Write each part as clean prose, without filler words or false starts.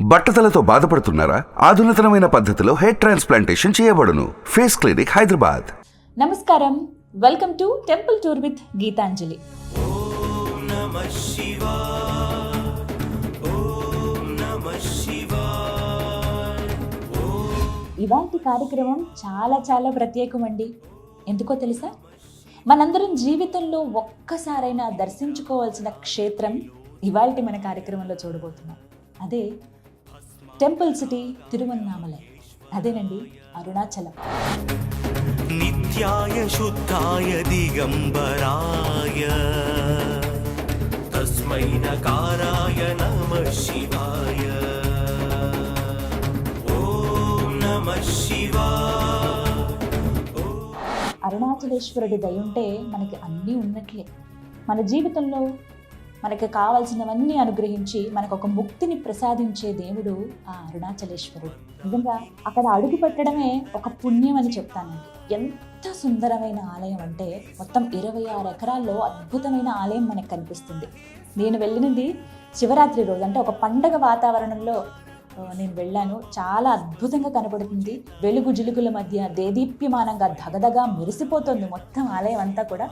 బట్టతలతో బాధపడుతున్నారా? ఆధునితనమైన పద్ధతిలో హెయిర్ ట్రాన్స్ప్లాంటేషన్ చేయబడును. Face clinic, Hyderabad. నమస్కారం, welcome to temple tour with Geetanjali. ఇవాల్టి కార్యక్రమం చాలా ప్రత్యేకమండి. ఎందుకో తెలుసా? మనందరం జీవితంలో ఒక్కసారైనా దర్శించుకోవాల్సిన క్షేత్రం ఇవాల్టి మన కార్యక్రమంలో చూడబోతున్నాం. అదే టెంపుల్ సిటీ తిరువన్నామలై. అదేనండి అరుణాచలం. నిత్యాయ శుద్ధాయ దిగంబరాయ తస్మై నకారాయ నమః శివాయ. ఓం నమః శివాయ. అరుణాచలేశ్వరుడి దయుంటే మనకి అన్నీ ఉన్నట్లే. మన జీవితంలో మనకు కావాల్సినవన్నీ అనుగ్రహించి మనకు ఒక ముక్తిని ప్రసాదించే దేవుడు ఆ అరుణాచలేశ్వరుడు. నిజంగా అక్కడ అడుగు పెట్టడమే ఒక పుణ్యం అని చెప్తానండి. ఎంత సుందరమైన ఆలయం అంటే మొత్తం 26 ఎకరాల్లో అద్భుతమైన ఆలయం మనకు కనిపిస్తుంది. నేను వెళ్ళినది శివరాత్రి రోజు, అంటే ఒక పండగ వాతావరణంలో నేను వెళ్ళాను. చాలా అద్భుతంగా కనబడుతుంది. వెలుగు జిలుగుల మధ్య దేదీప్యమానంగా దగదగా మెరిసిపోతుంది మొత్తం ఆలయం అంతా కూడా.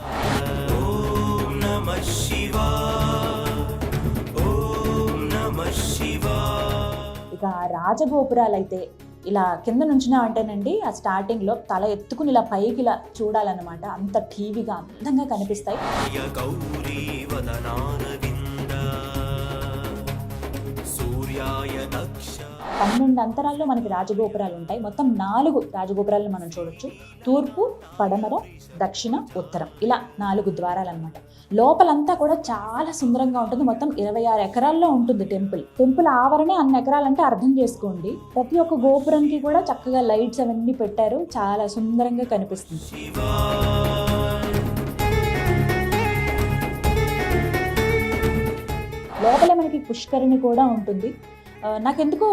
ఇక రాజగోపురాలు అయితే ఇలా కింద నుంచినా అంటేనండి, ఆ స్టార్టింగ్లో తల ఎత్తుకుని ఇలా పైకి ఇలా చూడాలన్నమాట. అంత టీవీగా అందంగా కనిపిస్తాయి. 12 అంతరాల్లో మనకి రాజగోపురాలు ఉంటాయి. మొత్తం 4 రాజగోపురాలను మనం చూడొచ్చు. తూర్పు, పడమర, దక్షిణ, ఉత్తరం, ఇలా 4 ద్వారాలు అనమాట. లోపలంతా కూడా చాలా సుందరంగా ఉంటుంది. మొత్తం 26 ఎకరాల్లో ఉంటుంది టెంపుల్ ఆవరణే అన్ని ఎకరాలంటే అర్థం చేసుకోండి. ప్రతి ఒక్క గోపురానికి కూడా చక్కగా లైట్స్ అవన్నీ పెట్టారు. చాలా సుందరంగా కనిపిస్తుంది. లోపల మనకి పుష్కరిణి కూడా ఉంటుంది. నాకెందుకో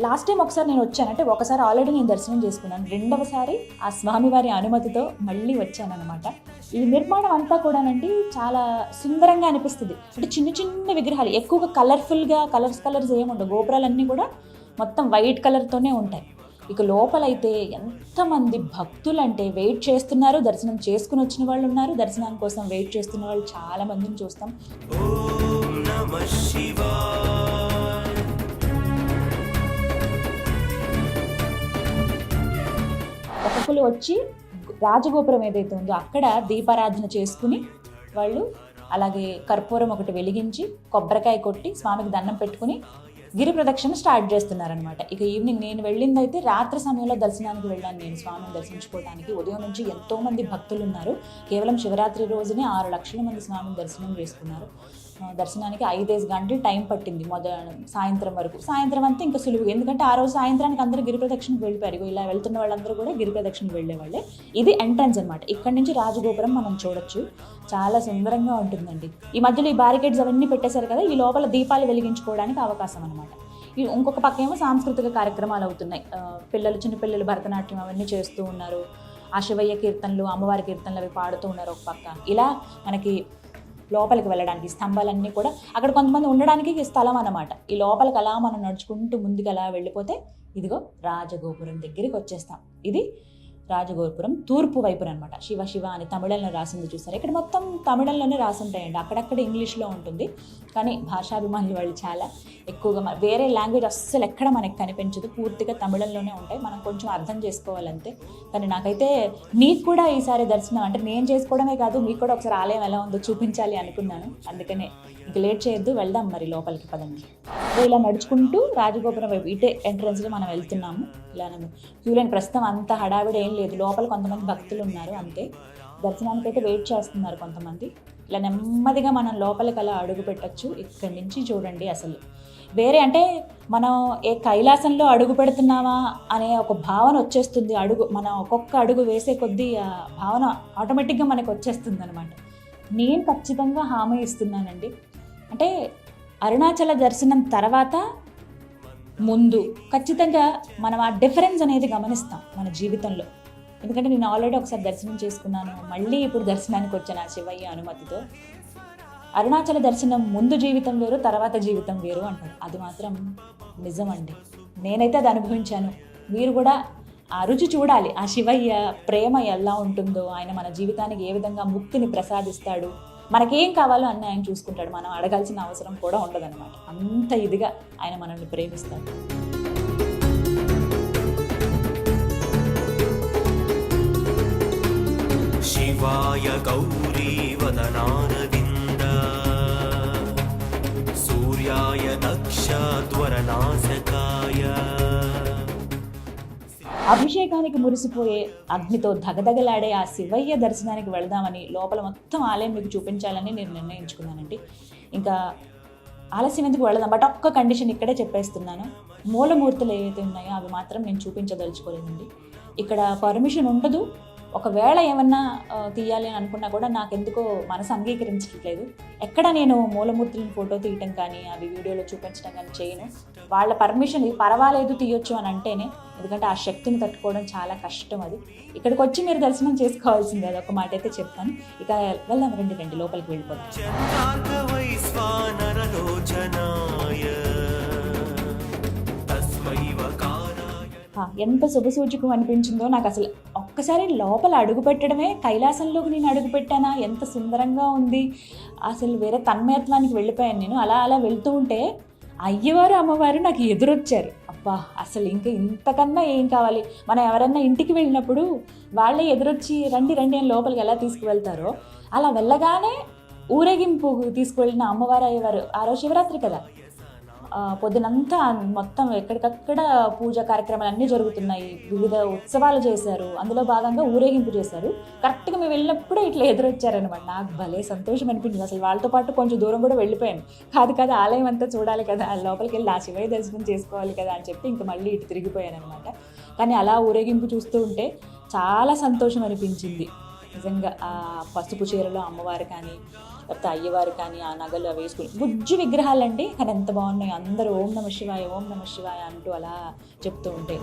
లాస్ట్ టైం ఒకసారి నేను వచ్చాను, అంటే ఒకసారి ఆల్రెడీ నేను దర్శనం చేసుకున్నాను. రెండవసారి ఆ స్వామివారి అనుమతితో మళ్ళీ వచ్చానన్నమాట. ఈ నిర్మాణం అంతా కూడానండి చాలా సుందరంగా అనిపిస్తుంది. అంటే చిన్న విగ్రహాలు, ఎక్కువగా కలర్ఫుల్గా కలర్స్ ఏముండవు. గోపురాలన్నీ కూడా మొత్తం వైట్ కలర్తోనే ఉంటాయి. ఇక లోపలైతే ఎంతమంది భక్తులు అంటే వెయిట్ చేస్తున్నారు. దర్శనం చేసుకుని వచ్చిన వాళ్ళు ఉన్నారు, దర్శనం కోసం వెయిట్ చేస్తున్న వాళ్ళు చాలా మందిని చూస్తాం. ఒక్కొక్కరు వచ్చి రాజగోపురం ఏదైతే ఉందో అక్కడ దీపారాధన చేసుకుని వాళ్ళు, అలాగే కర్పూరం ఒకటి వెలిగించి కొబ్బరికాయ కొట్టి స్వామికి దండం పెట్టుకుని గిరి ప్రదక్షిణ స్టార్ట్ చేస్తున్నారనమాట. ఇక ఈవినింగ్ నేను వెళ్ళింది అయితే రాత్రి సమయంలో దర్శనానికి వెళ్ళాను నేను స్వామిని దర్శించుకోవడానికి. ఉదయం నుంచి ఎంతోమంది భక్తులు ఉన్నారు. కేవలం శివరాత్రి రోజునే 6 లక్షల మంది స్వామిని దర్శనం చేసుకున్నారు. దర్శనానికి 5 గంటలు టైం పట్టింది సాయంత్రం వరకు. సాయంత్రం అంతా ఇంకా సులువు, ఎందుకంటే ఆ రోజు సాయంత్రానికి అందరూ గిరి ప్రదక్షిణకు వెళ్ళిపోయారు. ఇలా వెళ్తున్న వాళ్ళందరూ కూడా గిరి ప్రదక్షిణకు వెళ్ళేవాళ్ళే. ఇది ఎంట్రన్స్ అనమాట. ఇక్కడ నుంచి రాజగోపురం మనం చూడొచ్చు. చాలా సుందరంగా ఉంటుందండి. ఈ మధ్యలో ఈ బ్యారికేడ్స్ అవన్నీ పెట్టేశారు కదా, ఈ లోపల దీపాలు వెలిగించుకోవడానికి అవకాశం అనమాట. ఇంకొక పక్క ఏమో సాంస్కృతిక కార్యక్రమాలు అవుతున్నాయి. చిన్నపిల్లలు భరతనాట్యం అవన్నీ చేస్తూ ఉన్నారు. ఆ శివయ్య కీర్తనలు, అమ్మవారి కీర్తనలు అవి పాడుతూ ఉన్నారు ఒక పక్క. ఇలా మనకి లోపలికి వెళ్ళడానికి స్తంభాలన్నీ కూడా, అక్కడ కొంతమంది ఉండడానికి స్థలం అన్నమాట. ఈ లోపలికి అలా మనం నడుచుకుంటూ ముందుకు అలా వెళ్ళిపోతే ఇదిగో రాజగోపురం దగ్గరికి వచ్చేస్తాం. ఇది రాజగోపురం తూర్పు వైపున అనమాట. శివ అని తమిళంలో రాసింది చూస్తారు. ఇక్కడ మొత్తం తమిళంలోనే రాసుంటాయండి. అక్కడక్కడ ఇంగ్లీష్లో ఉంటుంది, కానీ భాషాభిమానులు వాళ్ళు చాలా ఎక్కువగా వేరే లాంగ్వేజ్ అస్సలు ఎక్కడ మనకి కనిపించదు. పూర్తిగా తమిళంలోనే ఉంటాయి. మనం కొంచెం అర్థం చేసుకోవాలంతే. కానీ నాకైతే మీకు కూడా ఈసారి దర్శనం, అంటే నేను చేసుకోవడమే కాదు, మీకు కూడా ఒకసారి ఆలయం ఎలా ఉందో చూపించాలి అనుకున్నాను. అందుకనే ఇంక లేట్ చేయొద్దు, వెళ్దాం మరి లోపలికి పదండి. ఇలా నడుచుకుంటూ రాజగోపురం వైపు ఇటే ఎంట్రన్స్లో మనం వెళ్తున్నాము. ఇలా క్యూలైన్ ప్రస్తుతం అంత హడావిడి ఏం లేదు. లోపల కొంతమంది భక్తులు ఉన్నారు అంతే. దర్శనానికి అయితే వెయిట్ చేస్తున్నారు కొంతమంది. ఇలా నెమ్మదిగా మనం లోపలికి అలా అడుగు పెట్టచ్చు. ఇక్కడి నుంచి చూడండి అసలు వేరే, అంటే మనం ఏ కైలాసంలో అడుగు పెడుతున్నామా అనే ఒక భావన వచ్చేస్తుంది. మనం ఒక్కొక్క అడుగు వేసే కొద్దీ ఆ భావన ఆటోమేటిక్గా మనకు వచ్చేస్తుంది అనమాట. నేను ఖచ్చితంగా హామీ ఇస్తున్నానండి. అంటే అరుణాచల దర్శనం తర్వాత ముందు ఖచ్చితంగా మనం ఆ డిఫరెన్స్ అనేది గమనిస్తాం మన జీవితంలో. ఎందుకంటే నేను ఆల్రెడీ ఒకసారి దర్శనం చేసుకున్నాను, మళ్ళీ ఇప్పుడు దర్శనానికి వచ్చాను ఆ శివయ్య అనుమతితో. అరుణాచల దర్శనం ముందు జీవితం వేరు, తర్వాత జీవితం వేరు అంటారు. అది మాత్రం నిజమండి, నేనైతే అది అనుభవించాను. మీరు కూడా ఆ రుచి చూడాలి. ఆ శివయ్య ప్రేమ ఎలా ఉంటుందో, ఆయన మన జీవితానికి ఏ విధంగా ముక్తిని ప్రసాదిస్తాడు, మనకేం కావాలో అన్నీ ఆయన చూసుకుంటాడు. మనం అడగాల్సిన అవసరం కూడా ఉండదన్నమాట. అంత ఇదిగా ఆయన మనల్ని ప్రేమిస్తాడు. శివాయ గౌరీ వదనారవింద సూర్యాయ దక్షధ్వరనాశకాయ. అభిషేకానికి మురిసిపోయే అగ్నితో ధగధగలాడే ఆ శివయ్య దర్శనానికి వెళదామని లోపల మొత్తం ఆలయం మీకు చూపించాలని నేను నిర్ణయించుకున్నానండి. ఇంకా ఆలస్యం ఎందుకు వెళదాం, బట్ ఒక్క కండిషన్ ఇక్కడే చెప్పేస్తున్నాను. మూలమూర్తులు ఏవైతే ఉన్నాయో అవి మాత్రం నేను చూపించదలుచుకోలేదండి. ఇక్కడ పర్మిషన్ ఉండదు. ఒకవేళ ఏమన్నా తీయాలి అని అనుకున్నా కూడా నాకెందుకో మనసు అంగీకరించట్లేదు. ఎక్కడ నేను మూలమూర్తులను ఫోటో తీయటం కానీ అవి వీడియోలో చూపించడం కానీ చేయను. వాళ్ళ పర్మిషన్ ఇది పర్వాలేదు తీయొచ్చు అని అంటేనే, ఎందుకంటే ఆ శక్తిని తట్టుకోవడం చాలా కష్టం. అది ఇక్కడికి వచ్చి మీరు దర్శనం చేసుకోవాల్సిందే, అదొక మాట అయితే చెప్తాను. ఇక వెళ్దాం, రండి లోపలికి వెళ్ళిపోతాం. ఎంత శుభసూచకం అనిపించిందో నాకు. అసలు ఒక్కసారి లోపల అడుగు పెట్టడమే, కైలాసంలోకి నేను అడుగు పెట్టానా, ఎంత సుందరంగా ఉంది. అసలు వేరే తన్మయత్వానికి వెళ్ళిపోయాను నేను. అలా వెళ్తూ ఉంటే అయ్యవారు అమ్మవారు నాకు ఎదురొచ్చారు. అబ్బా, అసలు ఇంకా ఇంతకన్నా ఏం కావాలి. మనం ఎవరన్నా ఇంటికి వెళ్ళినప్పుడు వాళ్ళే ఎదురొచ్చి రండి అని లోపలికి ఎలా తీసుకువెళ్తారో, అలా వెళ్ళగానే ఊరేగింపు తీసుకువెళ్ళిన అమ్మవారు అయ్యవారు. ఆ రోజు శివరాత్రి కదా, పొద్దునంతా మొత్తం ఎక్కడికక్కడ పూజా కార్యక్రమాలు అన్నీ జరుగుతున్నాయి, వివిధ ఉత్సవాలు చేశారు, అందులో భాగంగా ఊరేగింపు చేశారు. కరెక్ట్గా మేము వెళ్ళినప్పుడే ఇట్లా ఎదురొచ్చారనమాట. నాకు భలే సంతోషం అనిపించింది. అసలు వాళ్ళతో పాటు కొంచెం దూరం కూడా వెళ్ళిపోయాను. కాదు ఆలయం అంతా చూడాలి కదా, లోపలికి వెళ్ళి ఆ శివయ్య దర్శనం చేసుకోవాలి కదా అని చెప్పి ఇంకా మళ్ళీ ఇటు తిరిగిపోయాను అనమాట. కానీ అలా ఊరేగింపు చూస్తూ ఉంటే చాలా సంతోషం అనిపించింది నిజంగా. ఆ పసుపు చీరలో అమ్మవారు కానీ, లేకపోతే అయ్యవారు కానీ, ఆ నగలు అవి వేసుకుని బుజ్జి విగ్రహాలండి, కానీ ఎంత బాగున్నాయి. అందరూ ఓం నమ శివాయ ఓం నమ శివాయ అంటూ అలా చెప్తూ ఉంటే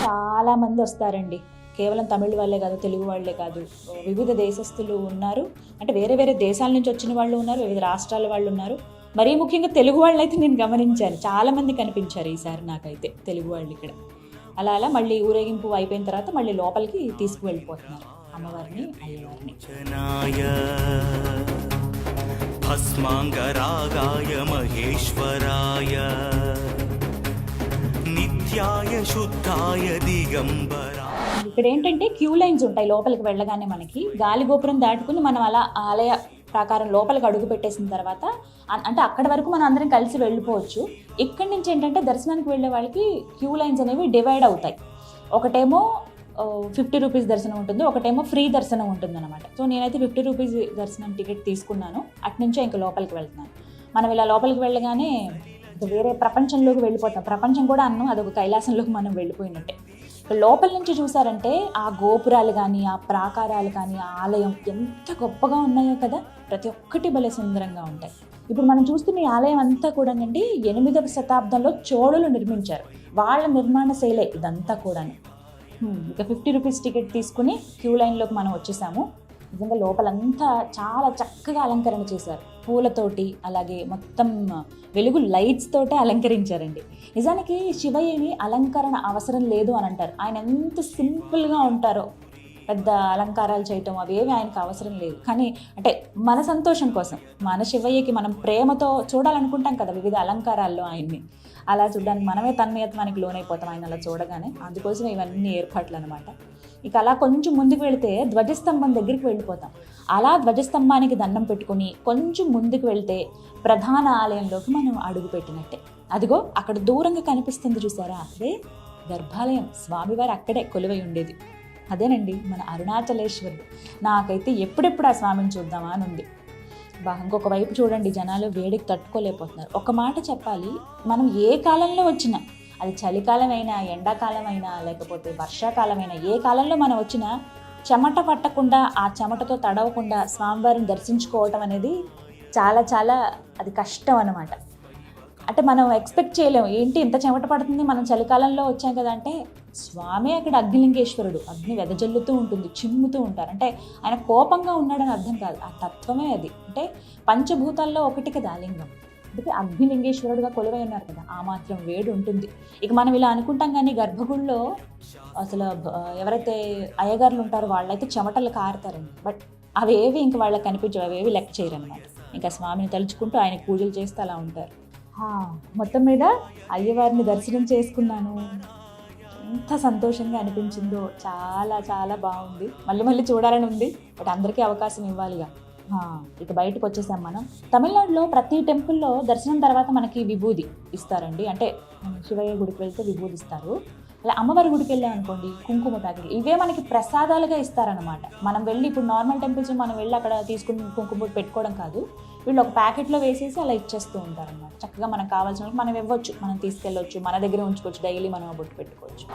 చాలా మంది వస్తారండి. కేవలం తమిళ వాళ్ళే కాదు, తెలుగు వాళ్ళే కాదు, వివిధ దేశస్తులు ఉన్నారు. అంటే వేరే వేరే దేశాల నుంచి వచ్చిన వాళ్ళు ఉన్నారు, వివిధ రాష్ట్రాల వాళ్ళు ఉన్నారు. మరీ ముఖ్యంగా తెలుగు వాళ్ళు అయితే నేను గమనించాను, చాలామంది కనిపించారు ఈసారి నాకైతే తెలుగు వాళ్ళు ఇక్కడ. అలా మళ్ళీ ఊరేగింపు అయిపోయిన తర్వాత మళ్ళీ లోపలికి తీసుకువెళ్ళిపోతున్నారు అమ్మవారిని అయ్యవారిని. భస్మాంగరాగాయ మహేశ్వరాయ నిత్యాయ శుద్ధాయ దిగంబరాయ. ఇక్కడ ఏంటంటే క్యూ లైన్స్ ఉంటాయి లోపలికి వెళ్ళగానే. మనకి గాలిగోపురం దాటుకుని మనం అలా ఆలయ ప్రాకారం లోపలికి అడుగు పెట్టేసిన తర్వాత, అంటే అక్కడి వరకు మనం అందరం కలిసి వెళ్ళిపోవచ్చు. ఇక్కడి నుంచి ఏంటంటే దర్శనానికి వెళ్ళే వాళ్ళకి క్యూ లైన్స్ అనేవి డివైడ్ అవుతాయి. ఒకటేమో 50 రూపీస్ దర్శనం ఉంటుంది, ఒకటేమో ఫ్రీ దర్శనం ఉంటుంది అనమాట. సో నేనైతే 50 రూపీస్ దర్శనం టికెట్ తీసుకున్నాను. అటునుంచే ఇంకా లోపలికి వెళ్తున్నాను. మనం ఇలా లోపలికి వెళ్ళగానే వేరే ప్రపంచంలోకి వెళ్ళిపోతాం. ప్రపంచం కూడా అన్నం, అదొక కైలాసంలోకి మనం వెళ్ళిపోయినట్టే. లోపల నుంచి చూసారంటే ఆ గోపురాలు కానీ, ఆ ప్రాకారాలు కానీ, ఆ ఆలయం ఎంత గొప్పగా ఉన్నాయో కదా, ప్రతి ఒక్కటి భలే సుందరంగా ఉంటాయి. ఇప్పుడు మనం చూస్తున్న ఈ ఆలయం అంతా కూడా అండి 8వ శతాబ్దంలో చోళులు నిర్మించారు. వాళ్ళ నిర్మాణ శైలే ఇదంతా కూడా. ఇక 50 రూపీస్ టికెట్ తీసుకుని క్యూ లైన్లోకి మనం వచ్చేసాము. నిజంగా లోపలంతా చాలా చక్కగా అలంకరణ చేశారు, పూలతోటి, అలాగే మొత్తం వెలుగు లైట్స్ తోటే అలంకరించారండి. నిజానికి శివయ్యని అలంకరణ అవసరం లేదు అని అంటారు. ఆయన ఎంత సింపుల్గా ఉంటారో, పెద్ద అలంకారాలు చేయటం అవేవి ఆయనకు అవసరం లేదు. కానీ అంటే మన సంతోషం కోసం, మన శివయ్యకి మనం ప్రేమతో చూడాలనుకుంటాం కదా వివిధ అలంకారాల్లో ఆయన్ని. అలా చూడడానికి మనమే తన్మయత్వానికి లోనైపోతాం ఆయన అలా చూడగానే. అందుకోసం ఇవన్నీ ఏర్పాట్లు అనమాట. ఇక అలా కొంచెం ముందుకు వెళితే ధ్వజస్తంభం దగ్గరికి వెళ్ళిపోతాం. అలా ధ్వజస్తంభానికి దండం పెట్టుకుని కొంచెం ముందుకు వెళ్తే ప్రధాన ఆలయంలోకి మనం అడుగు పెట్టినట్టే. అదిగో అక్కడ దూరంగా కనిపిస్తుంది చూసారా, అదే గర్భాలయం. స్వామివారు అక్కడే కొలువై ఉండేది. అదేనండి మన అరుణాచలేశ్వరుడు. నాకైతే ఎప్పుడెప్పుడు ఆ స్వామిని చూద్దామా అని ఉంది. ఇంకొక వైపు చూడండి, జనాలు వేడికి తట్టుకోలేకపోతున్నారు. ఒక మాట చెప్పాలి, మనం ఏ కాలంలో వచ్చినా, అది చలికాలం అయినా, ఎండాకాలం అయినా, లేకపోతే వర్షాకాలం అయినా, ఏ కాలంలో మనం వచ్చినా చెమట పట్టకుండా, ఆ చెమటతో తడవకుండా స్వామివారిని దర్శించుకోవటం అనేది చాలా చాలా అది కష్టం అన్నమాట. అంటే మనం ఎక్స్పెక్ట్ చేయలేము, ఏంటి ఇంత చెమట పడుతుంది, మనం చలికాలంలో వచ్చాం కదా అంటే స్వామి అక్కడ అగ్నిలింగేశ్వరుడు, అగ్ని వెదజల్లుతూ ఉంటుంది, చిమ్ముతూ ఉంటారు. అంటే ఆయన కోపంగా ఉన్నాడని అర్థం కాదు, ఆ తత్వమే అది. అంటే పంచభూతాల్లో ఒకటి కదా ఆ లింగం, అందుకే అగ్నిలింగేశ్వరుడుగా కొలువై ఉన్నారు కదా, ఆ మాత్రం వేడి ఉంటుంది. ఇక మనం ఇలా అనుకుంటాం కానీ గర్భగుడిలో అసలు ఎవరైతే అయ్యగారులు ఉంటారో వాళ్ళైతే చెమటలు కారుతారండి. బట్ అవేవి ఇంక వాళ్ళకి కనిపించవు, అవేవి లెక్క చేయరు అనమాట. ఇంకా స్వామిని తలుచుకుంటూ ఆయనకు పూజలు చేస్తూ అలా ఉంటారు. మొత్తం మీద అయ్యవారిని దర్శనం చేసుకున్నాను, ఎంత సంతోషంగా అనిపించిందో, చాలా చాలా బాగుంది. మళ్ళీ మళ్ళీ చూడాలని ఉంది, బట్ అందరికీ అవకాశం ఇవ్వాలిగా. ఇక బయటకు వచ్చేసాం మనం. తమిళనాడులో ప్రతి టెంపుల్లో దర్శనం తర్వాత మనకి విభూది ఇస్తారండి. అంటే శివయ్య గుడికి వెళ్తే విభూది ఇస్తారు, అలా అమ్మవారి గుడికి వెళ్ళాం అనుకోండి కుంకుమ ప్యాకెట్, ఇవే మనకి ప్రసాదాలుగా ఇస్తారనమాట. మనం వెళ్ళి ఇప్పుడు నార్మల్ టెంపుల్స్ మనం వెళ్ళి అక్కడ తీసుకుని కుంకుమ పెట్టుకోవడం కాదు, వీళ్ళు ఒక ప్యాకెట్లో వేసేసి అలా ఇచ్చేస్తూ ఉంటారన్నమాట. చక్కగా మనకు కావాల్సిన మనం ఇవ్వచ్చు, మనం తీసుకెళ్ళొచ్చు, మన దగ్గర ఉంచుకోవచ్చు, డైలీ మనం బొట్టు పెట్టుకోవచ్చు.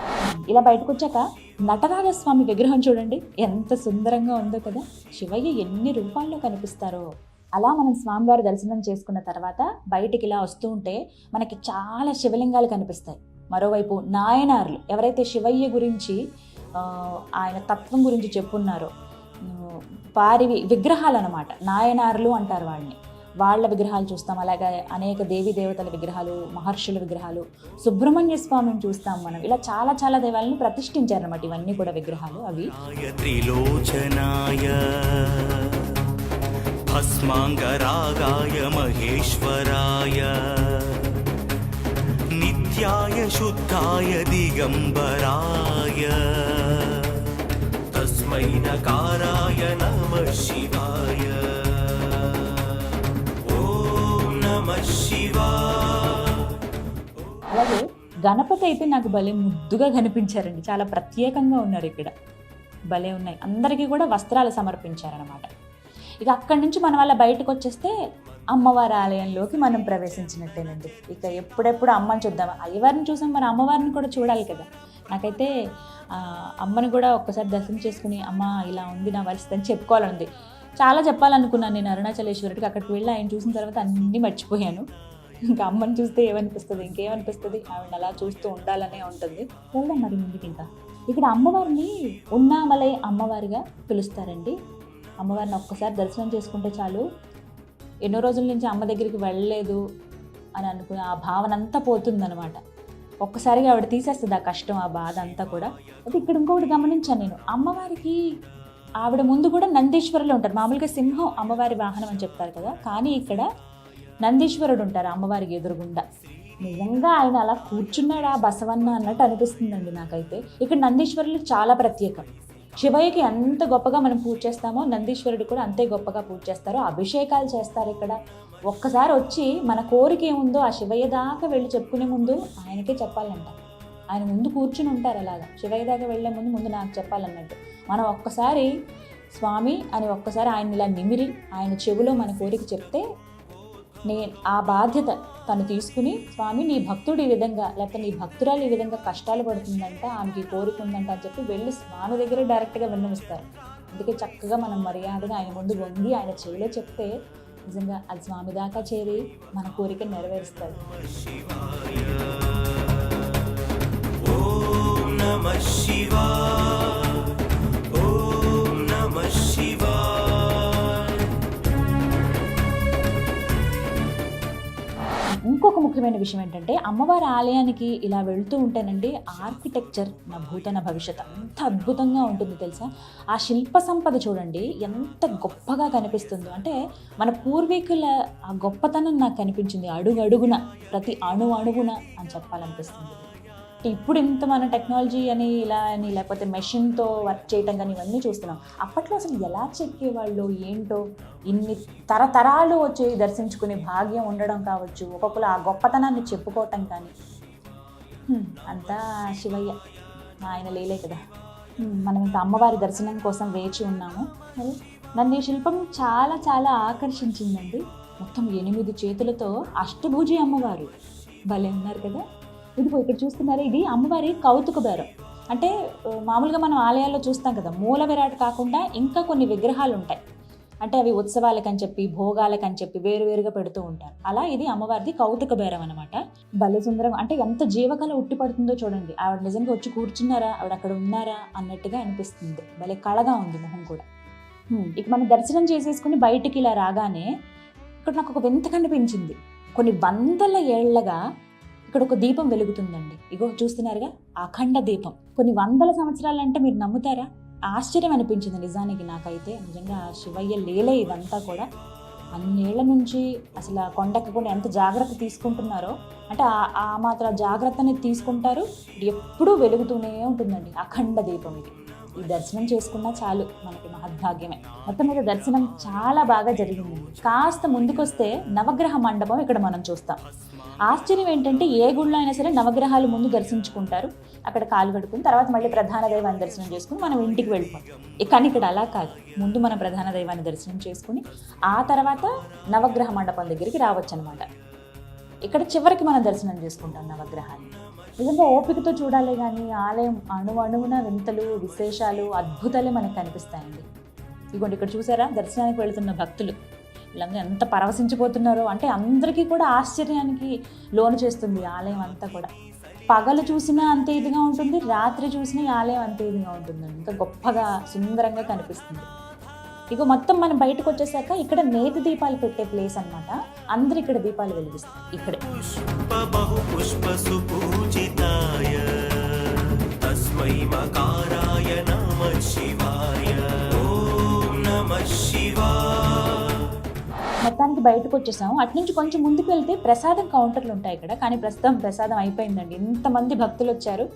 ఇలా బయటకు వచ్చాక నటరాజస్వామి విగ్రహం చూడండి ఎంత సుందరంగా ఉందో కదా, శివయ్య ఎన్ని రూపాల్లో కనిపిస్తారో. అలా మనం స్వామివారి దర్శనం చేసుకున్న తర్వాత బయటికి ఇలా వస్తూ ఉంటే మనకి చాలా శివలింగాలు కనిపిస్తాయి. మరోవైపు నాయనార్లు, ఎవరైతే శివయ్య గురించి ఆయన తత్వం గురించి చెప్పున్నారో వారివి విగ్రహాలు అనమాట, నాయనార్లు అంటారు వాళ్ళని. వాళ్ళ విగ్రహాలు చూస్తాం. అలాగే అనేక దేవీ దేవతల విగ్రహాలు, మహర్షుల విగ్రహాలు, సుబ్రహ్మణ్య స్వామిని చూస్తాం మనం. ఇలా చాలా చాలా దేవాలను ప్రతిష్ఠించారన్నమాట. ఇవన్నీ కూడా విగ్రహాలు. అవి త్రిలోచనాయ భస్మాంగరాగాయ మహేశ్వరాయ నిత్యాయ శుద్ధాయ దిగంబరాయ తస్మై నకారాయ నమః శివాయ ఓం నమః శివాయ. అలాగే గణపతి అయితే నాకు భలే ముద్దుగా కనిపించారండి, చాలా ప్రత్యేకంగా ఉన్నారు ఇక్కడ, భలే ఉన్నాయి. అందరికీ కూడా వస్త్రాలు సమర్పించారనమాట. ఇక అక్కడి నుంచి మనం అలా బయటకు వచ్చేస్తే అమ్మవారి ఆలయంలోకి మనం ప్రవేశించినట్టేనండి. ఇక ఎప్పుడెప్పుడు అమ్మని చూద్దాం, అయ్యవారిని చూసాం, మరి అమ్మవారిని కూడా చూడాలి కదా. నాకైతే అమ్మని కూడా ఒక్కసారి దర్శనం చేసుకుని అమ్మ ఇలా ఉంది నా పరిస్థితి అని చెప్పుకోవాలంది. చాలా చెప్పాలనుకున్నాను నేను అరుణాచలేశ్వరుడికి. అక్కడికి వెళ్ళి ఆయన చూసిన తర్వాత అన్నీ మర్చిపోయాను. ఇంకా అమ్మని చూస్తే ఏమనిపిస్తుంది, ఇంకేమనిపిస్తుంది, ఆవిడ అలా చూస్తూ ఉండాలనే ఉంటుంది. వెళ్దాం మరి ముందుకి. ఇంకా ఇక్కడ అమ్మవారిని ఉన్నామలై అమ్మవారిగా పిలుస్తారండి. అమ్మవారిని ఒక్కసారి దర్శనం చేసుకుంటే చాలు, ఎన్నో రోజుల నుంచి అమ్మ దగ్గరికి వెళ్ళలేదు అని అనుకుని ఆ భావన అంతా పోతుందనమాట. ఒక్కసారిగా ఆవిడ తీసేస్తుంది ఆ కష్టం, ఆ బాధ అంతా కూడా. అయితే ఇక్కడ ఇంకొకటి గమనించాను నేను, అమ్మవారికి ఆవిడ ముందు కూడా నందీశ్వరులు ఉంటారు. మామూలుగా సింహం అమ్మవారి వాహనం అని చెప్తారు కదా, కానీ ఇక్కడ నందీశ్వరుడు ఉంటారు అమ్మవారికి ఎదురుగుండా. నిజంగా ఆయన అలా కూర్చున్నాడా బసవన్న అన్నట్టు అనిపిస్తుందండి నాకైతే. ఇక్కడ నందీశ్వరులు చాలా ప్రత్యేకం. శివయ్యకి ఎంత గొప్పగా మనం పూజ చేస్తామో నందీశ్వరుడు కూడా అంతే గొప్పగా పూజ చేస్తారు, అభిషేకాలు చేస్తారు ఇక్కడ. ఒక్కసారి వచ్చి మన కోరిక ఏముందో ఆ శివయ్య దాకా వెళ్ళి చెప్పుకునే ముందు ఆయనకే చెప్పాలంట. ఆయన ముందు కూర్చుని ఉంటారు అలాగా, శివయ్య దాకా వెళ్ళే ముందు నాకు చెప్పాలన్నట్టు. మనం ఒక్కసారి స్వామి అని ఒక్కసారి ఆయన ఇలా నిమిరి ఆయన చెవిలో మన కోరిక చెప్తే ఆ బాధ్యత తను తీసుకుని, స్వామి నీ భక్తుడు ఈ విధంగా, లేకపోతే నీ భక్తురాలు ఈ విధంగా కష్టాలు పడుతుందంట, ఆమెకి కోరిక ఉందంట అని చెప్పి వెళ్ళి స్వామి దగ్గర డైరెక్ట్గా విన్నవిస్తారు. అందుకే చక్కగా మనం మర్యాదగా ఆయన ముందు వంగి ఆయన చెవిలో చెప్తే నిజంగా అది స్వామి దాకా చేరి మన కోరిక నెరవేరుస్తారు. ఓం నమః శివాయ ఓం నమః శివాయ. ఇంకొక ముఖ్యమైన విషయం ఏంటంటే అమ్మవారి ఆలయానికి ఇలా వెళ్తూ ఉంటేనండి ఆర్కిటెక్చర్ నా భూతన భవిష్యత్ అంత అద్భుతంగా ఉంటుంది తెలుసా. ఆ శిల్ప సంపద చూడండి ఎంత గొప్పగా కనిపిస్తుందో. అంటే మన పూర్వీకుల ఆ గొప్పతనం నాకు కనిపించింది అడుగు అడుగున, ప్రతి అణువున అని చెప్పాలనిపిస్తుంది. ఇప్పుడు ఇంత మన టెక్నాలజీ అని ఇలా అని లేకపోతే మెషిన్తో వర్క్ చేయటం కానీ ఇవన్నీ చూస్తున్నాం. అప్పట్లో అసలు ఎలా చెక్కేవాళ్ళు ఏంటో, ఇన్ని తరతరాలు వచ్చి దర్శించుకునే భాగ్యం ఉండడం కావచ్చు, ఒక్కొక్కరు ఆ గొప్పతనాన్ని చెప్పుకోవటం కానీ, అంతా శివయ్య ఆయన లేలే కదా. మనం ఇంకా అమ్మవారి దర్శనం కోసం వేచి ఉన్నాము. మరి నన్ను ఈ శిల్పం చాలా చాలా ఆకర్షించిందండి. మొత్తం 8 చేతులతో అష్టభుజి అమ్మవారు భలే ఉన్నారు కదా. ఇదిగో ఇక్కడ చూస్తున్నారా, ఇది అమ్మవారి కౌతుక బేరం. అంటే మామూలుగా మనం ఆలయాల్లో చూస్తాం కదా, మూల విరాట్ కాకుండా ఇంకా కొన్ని విగ్రహాలు ఉంటాయి. అంటే అవి ఉత్సవాలకని చెప్పి భోగాలకని చెప్పి వేరువేరుగా పెడుతూ ఉంటారు. అలా ఇది అమ్మవారిది కౌతుక బేరం అనమాట. భలే సుందరం, అంటే ఎంత జీవకళ ఉట్టిపడుతుందో చూడండి. ఆవిడ నిజంగా వచ్చి కూర్చున్నారా, ఆవిడ అక్కడ ఉన్నారా అన్నట్టుగా అనిపిస్తుంది. భలే కళగా ఉంది మొహం కూడా. ఇక మనం దర్శనం చేసేసుకుని బయటికి ఇలా రాగానే ఇక్కడ నాకు ఒక వింత కనిపించింది. కొన్ని వందల ఏళ్లగా ఇక్కడ ఒక దీపం వెలుగుతుందండి. ఇగో చూస్తున్నారుగా, అఖండ దీపం. కొన్ని వందల సంవత్సరాలంటే మీరు నమ్ముతారా? ఆశ్చర్యం అనిపించింది నిజానికి నాకైతే. నిజంగా శివయ్య లీలే ఇదంతా కూడా. అన్నేళ్ల నుంచి అసలు కొండెక్కకుండా ఎంత జాగ్రత్త తీసుకుంటున్నారో, అంటే ఆ మాత్రం జాగ్రత్తని తీసుకుంటారు. ఎప్పుడూ వెలుగుతూనే ఉంటుందండి అఖండ దీపం ఇది. ఈ దర్శనం చేసుకున్నా చాలు, మనకి మహద్భాగ్యమే. మొత్తం మీద దర్శనం చాలా బాగా జరిగిందండి. కాస్త ముందుకొస్తే నవగ్రహ మండపం ఇక్కడ మనం చూస్తాం. ఆశ్చర్యం ఏంటంటే ఏ గుళ్ళో అయినా సరే నవగ్రహాలు ముందు దర్శించుకుంటారు, అక్కడ కాలు కడుక్కుని తర్వాత మళ్ళీ ప్రధాన దైవాన్ని దర్శనం చేసుకుని మనం ఇంటికి వెళ్ళిపోతాం. కానీ ఇక్కడ అలా కాదు, ముందు మనం ప్రధాన దైవాన్ని దర్శనం చేసుకుని ఆ తర్వాత నవగ్రహ మండపం దగ్గరికి రావచ్చు అనమాట. ఇక్కడ చివరికి మనం దర్శనం చేసుకుంటాం నవగ్రహాన్ని. నిజంగా ఓపికతో చూడాలి, కానీ ఆలయం అణువున వింతలు, విశేషాలు, అద్భుతాలే మనకు కనిపిస్తాయండి. ఇదిగోండి ఇక్కడ చూసారా, దర్శనానికి వెళుతున్న భక్తులు వీళ్ళందరూ ఎంత పరవశించిపోతున్నారో, అంటే అందరికీ కూడా ఆశ్చర్యానికి లోను చేస్తుంది ఆలయం అంతా కూడా. పగలు చూసినా అంతే ఇదిగా ఉంటుంది, రాత్రి చూసినా ఈ ఆలయం అంతే ఇదిగా ఉంటుందండి. ఇంకా గొప్పగా సుందరంగా కనిపిస్తుంది. ఇక మొత్తం మనం బయటకు వచ్చేసాక ఇక్కడ నేతి దీపాలు పెట్టే ప్లేస్ అన్నమాట. అందరు ఇక్కడ దీపాలు వెలిగిస్తారు. ఇక్కడే పుష్ప బహు పుష్ప సుపూజితాయ తస్మై మకారాయ నమః శివాయ ఓం నమః శివాయ. మొత్తానికి బయటకు వచ్చేసాము. అటు నుంచి కొంచెం ముందుకు వెళ్తే ప్రసాదం కౌంటర్లు ఉంటాయి ఇక్కడ. కానీ ప్రస్తుతం ప్రసాదం అయిపోయిందండి. ఇంతమంది భక్తులు వచ్చారు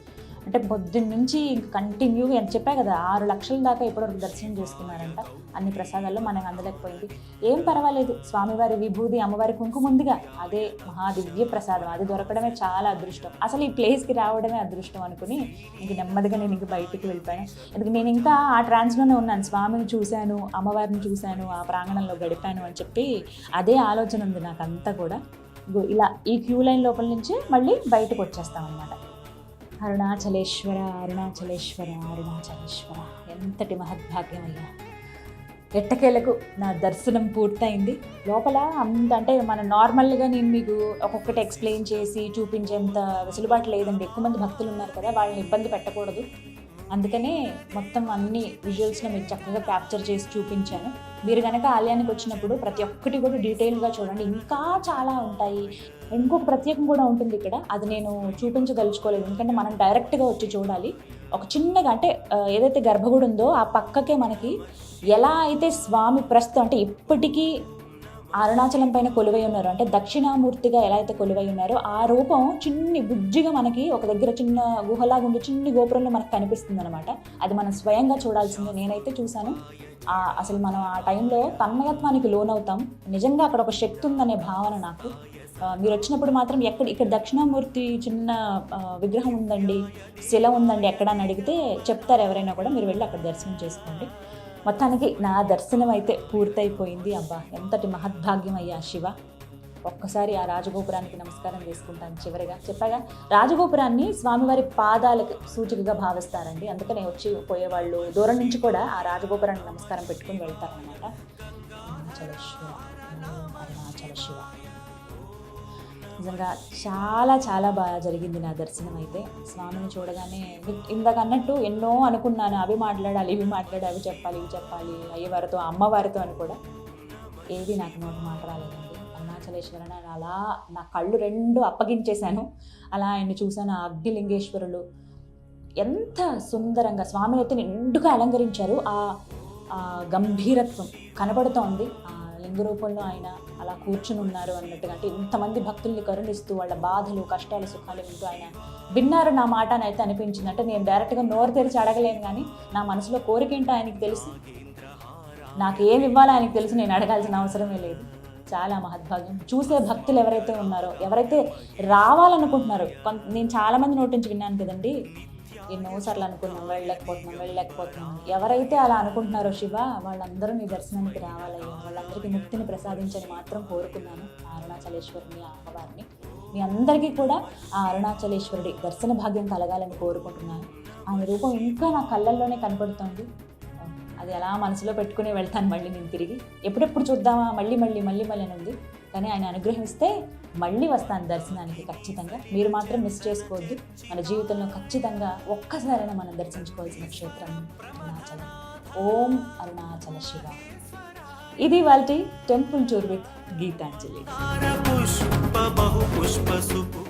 అంటే పొద్దున్న నుంచి కంటిన్యూగా, ఎంత చెప్పా కదా 6 లక్షల దాకా ఇప్పటివరకు దర్శనం చేసుకున్నారంట. అన్ని ప్రసాదాల్లో మనకు అందలేకపోయింది. ఏం పర్వాలేదు, స్వామివారి విభూది, అమ్మవారి కుంకుమ ఉందిగా, అదే మహాదివ్య ప్రసాదం. అది దొరకడమే చాలా అదృష్టం. అసలు ఈ ప్లేస్కి రావడమే అదృష్టం అనుకుని ఇంక నెమ్మదిగా నేను ఇంక బయటికి వెళ్ళిపోయాను. ఎందుకంటే నేను ఇంకా ఆ ట్రాన్స్లోనే ఉన్నాను. స్వామిని చూశాను, అమ్మవారిని చూశాను, ఆ ప్రాంగణంలో గడిపాను అని చెప్పి అదే ఆలోచన ఉంది నాకంతా కూడా. ఇలా ఈ క్యూ లైన్ లోపల నుంచే మళ్ళీ బయటకు వచ్చేస్తాం అన్నమాట. అరుణాచలేశ్వర అరుణాచలేశ్వర అరుణాచలేశ్వర, ఎంతటి మహద్భాగ్యం అయ్యా. ఎట్టకేలకు నా దర్శనం పూర్తయింది. లోపల అంత అంటే మనం నార్మల్గా నేను మీకు ఒక్కొక్కటి ఎక్స్ప్లెయిన్ చేసి చూపించేంత వెసులుబాటు లేదండి. ఎక్కువ మంది భక్తులు ఉన్నారు కదా, వాళ్ళని ఇబ్బంది పెట్టకూడదు. అందుకనే మొత్తం అన్ని విజువల్స్లో మీకు చక్కగా క్యాప్చర్ చేసి చూపించాను. మీరు కనుక ఆలయానికి వచ్చినప్పుడు ప్రతి ఒక్కటి కూడా డీటెయిల్గా చూడండి. ఇంకా చాలా ఉంటాయి. ఇంకొక ప్రత్యేకం కూడా ఉంటుంది ఇక్కడ, అది నేను చూపించదలుచుకోలేదు ఎందుకంటే మనం డైరెక్ట్గా వచ్చి చూడాలి. ఒక చిన్నగా అంటే ఏదైతే గర్భగుడి ఉందో ఆ పక్కకే మనకి ఎలా అయితే స్వామి ప్రస్తుతం అంటే ఇప్పటికీ అరుణాచలం పైన కొలువై ఉన్నారు, అంటే దక్షిణామూర్తిగా ఎలా అయితే కొలువై ఉన్నారో ఆ రూపం చిన్ని బుజ్జిగా మనకి ఒక దగ్గర చిన్న గుహలాగా ఉండే చిన్ని గోపురంలో మనకు కనిపిస్తుంది అనమాట. అది మనం స్వయంగా చూడాల్సిందే. నేనైతే చూశాను. అసలు మనం ఆ టైంలో తన్మయత్వానికి లోనవుతాం. నిజంగా అక్కడ ఒక శక్తి ఉందనే భావన నాకు. మీరు వచ్చినప్పుడు మాత్రం ఇక్కడ దక్షిణామూర్తి చిన్న విగ్రహం ఉందండి, శిల ఉందండి ఎక్కడ అని అడిగితే చెప్తారు ఎవరైనా కూడా. మీరు వెళ్ళి అక్కడ దర్శనం చేసుకోండి. మొత్తానికి నా దర్శనం అయితే పూర్తయిపోయింది. అబ్బా, ఎంతటి మహద్భాగ్యం అయ్యా శివ. ఒక్కసారి ఆ రాజగోపురానికి నమస్కారం చేసుకుంటాను. చివరిగా చెప్పాగా, రాజగోపురాన్ని స్వామివారి పాదాలకు సూచికగా భావిస్తారండి. అందుకనే వచ్చి పోయేవాళ్ళు దూరం నుంచి కూడా ఆ రాజగోపురానికి నమస్కారం పెట్టుకుని వెళ్తారనమాట. అరుణాచలేశ్వర అరుణాచలేశ్వర. నిజంగా చాలా చాలా బాగా జరిగింది నా దర్శనం అయితే. స్వామిని చూడగానే ఇందాక అన్నట్టు ఎన్నో అనుకున్నాను, అవి మాట్లాడాలి, ఇవి మాట్లాడాలి, అవి చెప్పాలి, ఇవి చెప్పాలి, అయ్యవారితో అమ్మవారితో అని కూడా. ఏది నాకు నోటి మాట రాలేదండి. అరుణాచలేశ్వరని అలా నా కళ్ళు 2 అప్పగించేశాను. అలా ఆయన్ని చూశాను. ఆ అగ్నిలింగేశ్వరులు ఎంత సుందరంగా స్వామిని అయితే నిండుగా అలంకరించారు. ఆ గంభీరత్వం కనబడుతోంది. లింగ రూపంలో ఆయన అలా కూర్చుని ఉన్నారు అన్నట్టుగా. అంటే ఇంతమంది భక్తుల్ని కరుణిస్తూ వాళ్ళ బాధలు, కష్టాలు, సుఖాలు వింటూ ఆయన విన్నారు నా మాట అని అయితే అనిపించింది. అంటే నేను డైరెక్ట్గా నోరు తెరిచి అడగలేను, కానీ నా మనసులో కోరిక ఏంటో ఆయనకి తెలుసు, నాకు ఏమి ఇవ్వాలో ఆయనకి తెలుసు. నేను అడగాల్సిన అవసరమే లేదు. చాలా మహద్భాగ్యం. చూసే భక్తులు ఎవరైతే ఉన్నారో, ఎవరైతే రావాలనుకుంటున్నారో, నేను చాలామంది నోటి నుంచి విన్నాను కదండి, ఎన్నోసార్లు అనుకున్నాం వెళ్ళలేకపోతున్నాం. ఎవరైతే అలా అనుకుంటున్నారో శివ, వాళ్ళందరూ నీ దర్శనానికి రావాలయ్యా, వాళ్ళందరికీ ముక్తిని ప్రసాదించని మాత్రం కోరుకున్నాను ఆ అరుణాచలేశ్వరుని, ఆ అమ్మవారిని. మీ అందరికీ కూడా ఆ అరుణాచలేశ్వరుడి దర్శన భాగ్యం కలగాలని కోరుకుంటున్నాను. ఆయన రూపం ఇంకా నా కళ్ళల్లోనే కనపడుతోంది. అది అలా మనసులో పెట్టుకుని వెళ్తాను మళ్ళీ నేను తిరిగి. ఎప్పుడెప్పుడు చూద్దామా మళ్ళీ మళ్ళీ మళ్ళీ మళ్ళీ అని ఉంది. కానీ ఆయన అనుగ్రహిస్తే మళ్ళీ వస్తాను దర్శనానికి ఖచ్చితంగా. మీరు మాత్రం మిస్ చేసుకోవద్దు. మన జీవితంలో ఖచ్చితంగా ఒక్కసారైనా మనం దర్శించుకోవాల్సిన క్షేత్రం అరుణాచలం. ఓం అరుణాచల శివ. ఇది వాళ్ళ temple tour with Geetanjali. Pushpa బహు పుష్ప సుపు